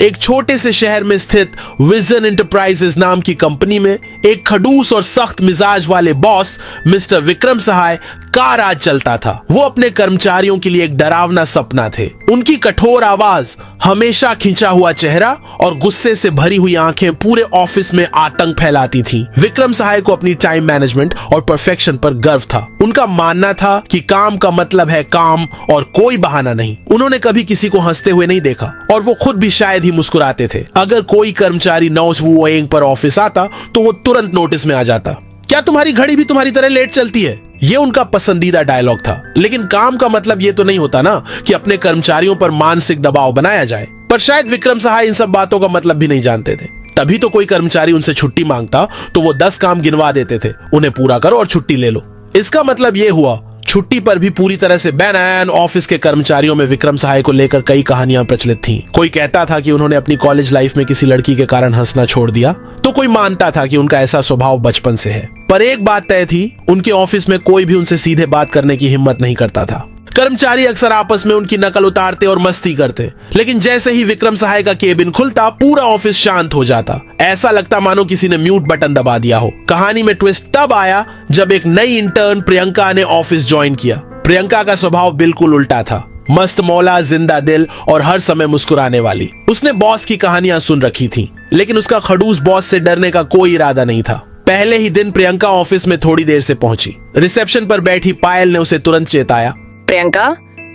एक छोटे से शहर में स्थित विजन एंटरप्राइजेज नाम की कंपनी में एक खड़ूस और सख्त मिजाज वाले बॉस मिस्टर विक्रम सहाय का राज चलता था। वो अपने कर्मचारियों के लिए एक डरावना सपना थे। उनकी कठोर आवाज, हमेशा खिंचा हुआ चेहरा और गुस्से से भरी हुई आंखें पूरे ऑफिस में आतंक फैलाती थीं। विक्रम सहाय को अपनी टाइम मैनेजमेंट और परफेक्शन पर गर्व था। उनका मानना था कि काम का मतलब है काम और कोई बहाना नहीं। उन्होंने कभी किसी को हंसते हुए नहीं देखा और वो खुद भी शायद ही मुस्कुराते थे। अगर कोई कर्मचारी नॉइज़ पर ऑफिस आता तो वो तुरंत नोटिस में आ जाता। क्या तुम्हारी घड़ी भी तुम्हारी तरह लेट चलती है? ये उनका पसंदीदा डायलॉग था। लेकिन काम का मतलब ये तो नहीं होता ना कि अपने कर्मचारियों पर मानसिक दबाव बनाया जाए। पर शायद विक्रम सहाय इन सब बातों का मतलब भी नहीं जानते थे। तभी तो कोई कर्मचारी उनसे छुट्टी मांगता तो वो 10 काम गिनवा देते थे, उन्हें पूरा करो और छुट्टी ले लो। इसका मतलब ये हुआ छुट्टी पर भी पूरी तरह से बैन। ऑफिस के कर्मचारियों में विक्रम सहाय को लेकर कई कहानियां प्रचलित थीं। कोई कहता था कि उन्होंने अपनी कॉलेज लाइफ में किसी लड़की के कारण हंसना छोड़ दिया, तो कोई मानता था कि उनका ऐसा स्वभाव बचपन से है। पर एक बात तय थी, उनके ऑफिस में कोई भी उनसे सीधे बात करने की हिम्मत नहीं करता था। कर्मचारी अक्सर आपस में उनकी नकल उतारते और मस्ती करते, लेकिन जैसे ही विक्रम सहाय का केबिन खुलता पूरा ऑफिस शांत हो जाता। ऐसा लगता मानो किसी ने म्यूट बटन दबा दिया हो। कहानी में ट्विस्ट तब आया जब एक नई इंटर्न प्रियंका ने ऑफिस ज्वाइन किया। प्रियंका का स्वभाव बिल्कुल उल्टा था, मस्त मौला, जिंदा दिल और हर समय मुस्कुराने वाली। उसने बॉस की कहानियां सुन रखी थी, लेकिन उसका खड़ूस बॉस से डरने का कोई इरादा नहीं था। पहले ही दिन प्रियंका ऑफिस में थोड़ी देर से पहुंची। रिसेप्शन पर बैठी पायल ने उसे तुरंत चेताया। प्रियंका,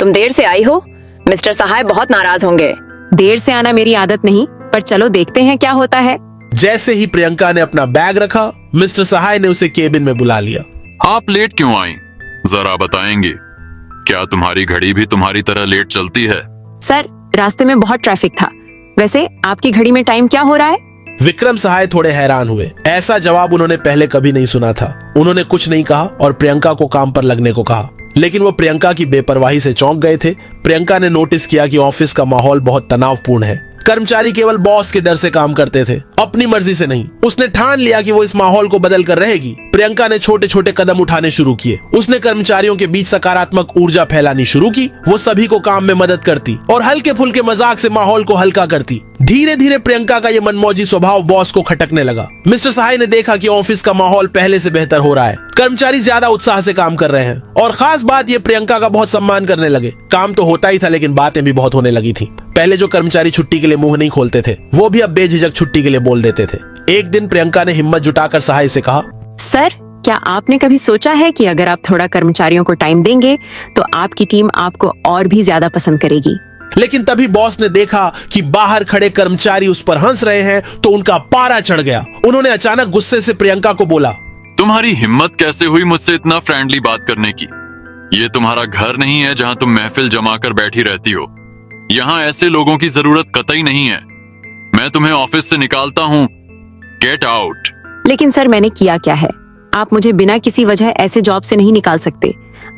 तुम देर से आई हो, मिस्टर सहाय बहुत नाराज होंगे। देर से आना मेरी आदत नहीं, पर चलो देखते हैं क्या होता है। जैसे ही प्रियंका ने अपना बैग रखा, मिस्टर सहाय ने उसे केबिन में बुला लिया। आप लेट क्यों आई? जरा बताएंगे, क्या तुम्हारी घड़ी भी तुम्हारी तरह लेट चलती है? सर, रास्ते में बहुत ट्रैफिक था। वैसे आपकी घड़ी में टाइम क्या हो रहा है? विक्रम सहाय थोड़े हैरान हुए। ऐसा जवाब उन्होंने पहले कभी नहीं सुना था। उन्होंने कुछ नहीं कहा और प्रियंका को काम पर लगने को कहा, लेकिन वो प्रियंका की बेपरवाही से चौंक गए थे। प्रियंका ने नोटिस किया कि ऑफिस का माहौल बहुत तनावपूर्ण है। कर्मचारी केवल बॉस के डर से काम करते थे, अपनी मर्जी से नहीं। उसने ठान लिया कि वो इस माहौल को बदल कर रहेगी। प्रियंका ने छोटे छोटे कदम उठाने शुरू किए। उसने कर्मचारियों के बीच सकारात्मक ऊर्जा फैलानी शुरू की। वो सभी को काम में मदद करती और हल्के फुल्के मजाक से माहौल को हल्का करती। धीरे धीरे प्रियंका का ये मनमौजी स्वभाव बॉस को खटकने लगा। मिस्टर सहाय ने देखा कि ऑफिस का माहौल पहले से बेहतर हो रहा है। कर्मचारी ज्यादा उत्साह से काम कर रहे हैं और खास बात ये, प्रियंका का बहुत सम्मान करने लगे। काम तो होता ही था, लेकिन बातें भी बहुत होने लगी थी। पहले जो कर्मचारी छुट्टी के लिए मुंह नहीं खोलते थे, वो भी अब बेझिझक छुट्टी के लिए बोल देते थे। एक दिन प्रियंका ने हिम्मत जुटाकर सहाय से कहा, सर, क्या आपने कभी सोचा है कि अगर आप थोड़ा कर्मचारियों को टाइम देंगे तो आपकी टीम आपको और भी ज्यादा पसंद करेगी? लेकिन तभी बॉस ने देखा कि बाहर खड़े कर्मचारी उस पर हंस रहे हैं तो उनका पारा चढ़ गया। उन्होंने अचानक गुस्से से प्रियंका को बोला, तुम्हारी हिम्मत कैसे हुई मुझसे इतना फ्रेंडली बात करने की? ये तुम्हारा घर नहीं है जहां तुम महफिल जमा कर बैठी रहती हो। यहाँ ऐसे लोगों की जरूरत कतई नहीं है। मैं तुम्हें ऑफिस से निकालता हूँ। Get out. लेकिन सर, मैंने किया क्या है? आप मुझे बिना किसी वजह ऐसे जॉब से नहीं निकाल सकते।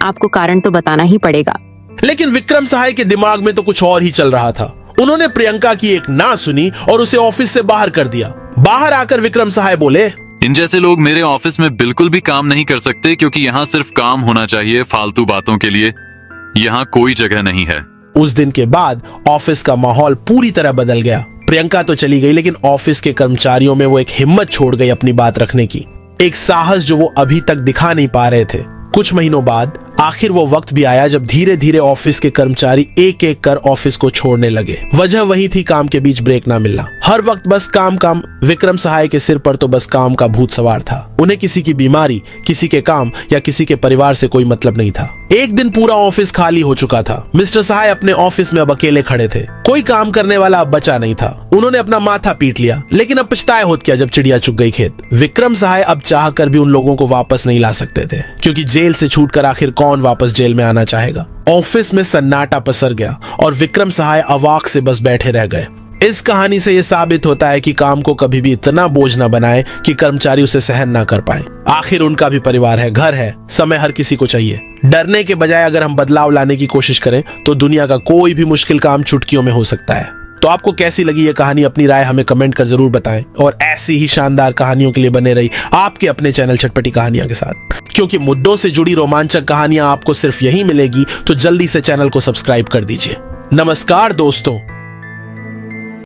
आपको कारण तो बताना ही पड़ेगा। लेकिन विक्रम सहाय के दिमाग में तो कुछ और ही चल रहा था। उन्होंने प्रियंका की एक ना सुनी और उसे ऑफिस से बाहर कर दिया। बाहर आकर विक्रम सहाय बोले, इन जैसे लोग मेरे ऑफिस में बिल्कुल भी काम नहीं कर सकते, क्योंकि यहाँ सिर्फ काम होना चाहिए, फालतू बातों के लिए यहाँ कोई जगह नहीं है। उस दिन के बाद ऑफिस का माहौल पूरी तरह बदल गया। प्रियंका तो चली गई, लेकिन ऑफिस के कर्मचारियों में वो एक हिम्मत छोड़ गई अपनी बात रखने की, एक साहस जो वो अभी तक दिखा नहीं पा रहे थे। कुछ महीनों बाद आखिर वो वक्त भी आया जब धीरे धीरे ऑफिस के कर्मचारी एक एक कर ऑफिस को छोड़ने लगे। वजह वही थी, काम के बीच ब्रेक ना मिलना। हर वक्त बस काम काम। विक्रम सहाय के सिर पर तो बस काम का भूत सवार था। उन्हें किसी की बीमारी, किसी के काम या किसी के परिवार से कोई मतलब नहीं था। एक दिन पूरा ऑफिस खाली हो चुका था। मिस्टर सहाय अपने ऑफिस में अब अकेले खड़े थे। कोई काम करने वाला अब बचा नहीं था। उन्होंने अपना माथा पीट लिया, लेकिन अब पछताए होत क्या जब चिड़िया चुग गई खेत। विक्रम सहाय अब चाह कर भी उन लोगों को वापस नहीं ला सकते थे, क्योंकि जेल से छूटकर आखिर कौन वापस जेल में आना चाहेगा। ऑफिस में सन्नाटा पसर गया और विक्रम सहाय अवाक से बस बैठे रह गए। इस कहानी से यह साबित होता है कि काम को कभी भी इतना बोझ न बनाए कि कर्मचारी उसे सहन ना कर पाए। आखिर उनका भी परिवार है, घर है, समय हर किसी को चाहिए। डरने के बजाय अगर हम बदलाव लाने की कोशिश करें तो दुनिया का कोई भी मुश्किल काम चुटकियों में हो सकता है। तो आपको कैसी लगी ये कहानी? अपनी राय हमें कमेंट कर जरूर बताएं और ऐसी ही शानदार कहानियों के लिए बने रही आपके अपने चैनल चटपटी कहानियां के साथ, क्योंकि मुद्दों से जुड़ी रोमांचक कहानियां आपको सिर्फ यहीं मिलेगी। तो जल्दी से चैनल को सब्सक्राइब कर दीजिए। नमस्कार दोस्तों।